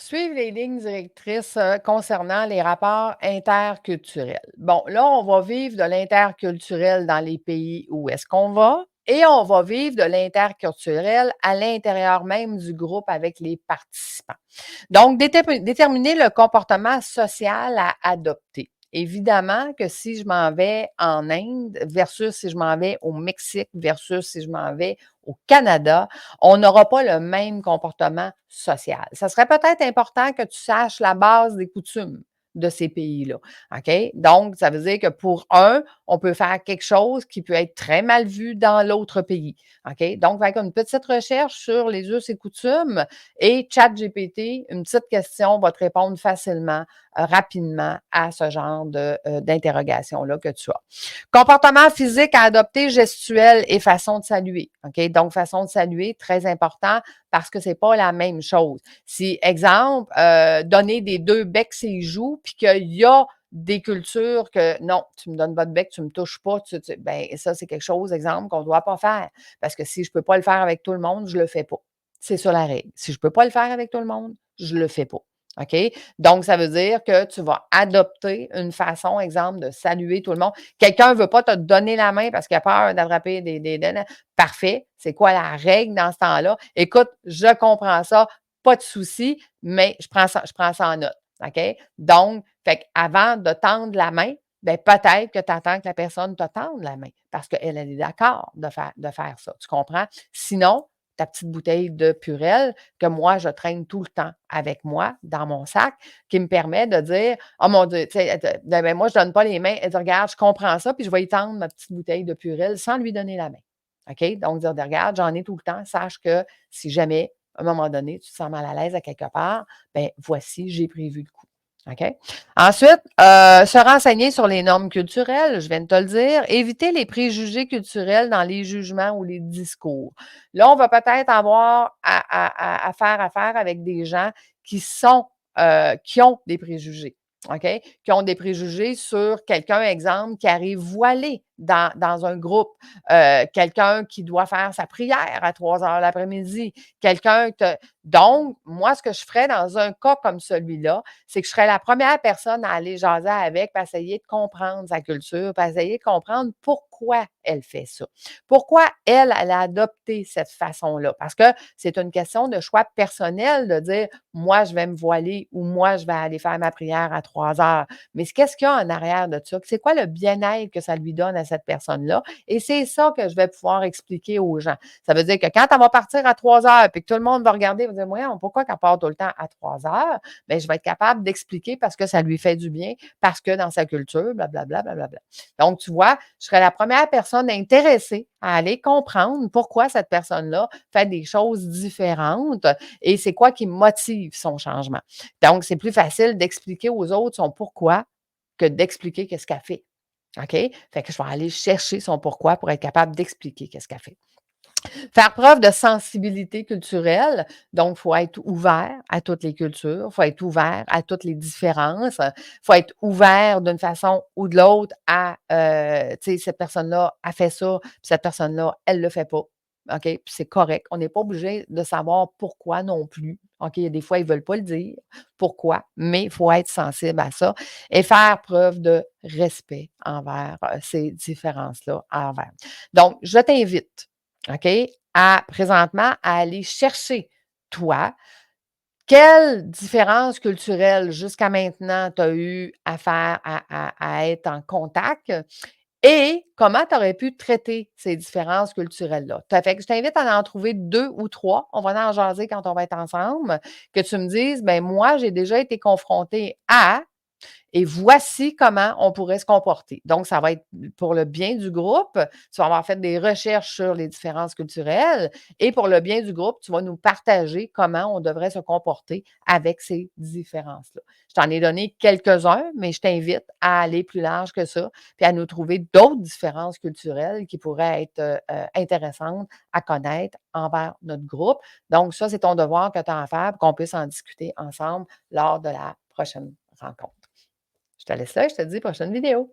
Suivre les lignes directrices, concernant les rapports interculturels. Bon, là, on va vivre de l'interculturel dans les pays où est-ce qu'on va et on va vivre de l'interculturel à l'intérieur même du groupe avec les participants. Donc, déterminer le comportement social à adopter. Évidemment que si je m'en vais en Inde versus si je m'en vais au Mexique versus si je m'en vais au Canada, on n'aura pas le même comportement social. Ça serait peut-être important que tu saches la base des coutumes de ces pays-là. OK? Donc, ça veut dire que pour un, on peut faire quelque chose qui peut être très mal vu dans l'autre pays. OK? Donc, avec une petite recherche sur les us et coutumes et ChatGPT, une petite question va te répondre facilement, rapidement à ce genre d'interrogation-là que tu as. Comportement physique à adopter, gestuel et façon de saluer. OK? Donc, façon de saluer, très important parce que c'est pas la même chose. Si, exemple, donner des 2 becs ses joues, puis qu'il y a des cultures que non, tu me donnes pas de bec, tu me touches pas, ben ça, c'est quelque chose, exemple, qu'on doit pas faire. Parce que si je peux pas le faire avec tout le monde, je le fais pas. C'est ça la règle. Si je peux pas le faire avec tout le monde, je le fais pas. OK? Donc, ça veut dire que tu vas adopter une façon, exemple, de saluer tout le monde. Quelqu'un ne veut pas te donner la main parce qu'il a peur d'attraper parfait. C'est quoi la règle dans ce temps-là? Écoute, je comprends ça, pas de souci, mais je prends ça en note. OK? Donc, fait avant de tendre la main, ben peut-être que tu attends que la personne te tende la main parce qu'elle elle est d'accord de faire ça. Tu comprends? Sinon, ta petite bouteille de Purel que moi, je traîne tout le temps avec moi dans mon sac, qui me permet de dire: «Oh mon Dieu», tu sais, ben, moi, je ne donne pas les mains. Elle dit: «Regarde, je comprends ça», puis je vais y tendre ma petite bouteille de Purel sans lui donner la main. OK? Donc, dire: «Regarde, j'en ai tout le temps. Sache que si jamais, à un moment donné, tu te sens mal à l'aise à quelque part, ben voici, j'ai prévu le coup». OK? Ensuite, se renseigner sur les normes culturelles, je viens de te le dire. Éviter les préjugés culturels dans les jugements ou les discours. Là, on va peut-être avoir à faire affaire avec des gens qui qui ont des préjugés. OK? Qui ont des préjugés sur quelqu'un, exemple, qui arrive voilé dans un groupe, quelqu'un qui doit faire sa prière à 3 heures l'après-midi, quelqu'un que. Donc, moi, ce que je ferais dans un cas comme celui-là, c'est que je serais la première personne à aller jaser avec, puis essayer de comprendre sa culture, puis essayer de comprendre pourquoi elle fait ça. Pourquoi elle a adopté cette façon-là? Parce que c'est une question de choix personnel de dire moi, je vais me voiler ou moi, je vais aller faire ma prière à 3 heures. Mais qu'est-ce qu'il y a en arrière de ça? C'est quoi le bien-être que ça lui donne à cette personne-là? Et c'est ça que je vais pouvoir expliquer aux gens. Ça veut dire que quand elle va partir à 3 heures puis que tout le monde va regarder, va dire voyons, pourquoi qu'elle part tout le temps à 3 heures? Bien, je vais être capable d'expliquer parce que ça lui fait du bien, parce que dans sa culture, blablabla, blablabla. Donc, tu vois, je serais la première personne intéressée à aller comprendre pourquoi cette personne-là fait des choses différentes et c'est quoi qui motive son changement. Donc, c'est plus facile d'expliquer aux autres son pourquoi que d'expliquer qu'est-ce qu'elle fait. OK? Fait que je vais aller chercher son pourquoi pour être capable d'expliquer qu'est-ce qu'elle fait. Faire preuve de sensibilité culturelle, donc il faut être ouvert à toutes les cultures, il faut être ouvert à toutes les différences, il faut être ouvert d'une façon ou de l'autre à, tu sais, cette personne-là a fait ça, puis cette personne-là, elle le fait pas. OK? Puis c'est correct. On n'est pas obligé de savoir pourquoi non plus. OK? Il y a des fois, ils ne veulent pas le dire, pourquoi, mais il faut être sensible à ça et faire preuve de respect envers ces différences-là envers. Donc, je t'invite OK? Présentement, à aller chercher, toi, quelle différence culturelle jusqu'à maintenant tu as eu à faire à être en contact et comment tu aurais pu traiter ces différences culturelles-là. Fait que je t'invite à en trouver 2 ou 3. On va en jaser quand on va être ensemble, que tu me dises: «Ben moi, j'ai déjà été confrontée à et voici comment on pourrait se comporter. Donc, ça va être pour le bien du groupe. Tu vas avoir fait des recherches sur les différences culturelles et pour le bien du groupe, tu vas nous partager comment on devrait se comporter avec ces différences-là. Je t'en ai donné quelques-uns, mais je t'invite à aller plus large que ça, puis à nous trouver d'autres différences culturelles qui pourraient être intéressantes à connaître envers notre groupe. Donc, ça, c'est ton devoir que tu as à faire pour qu'on puisse en discuter ensemble lors de la prochaine rencontre. Je te laisse là, je te dis prochaine vidéo.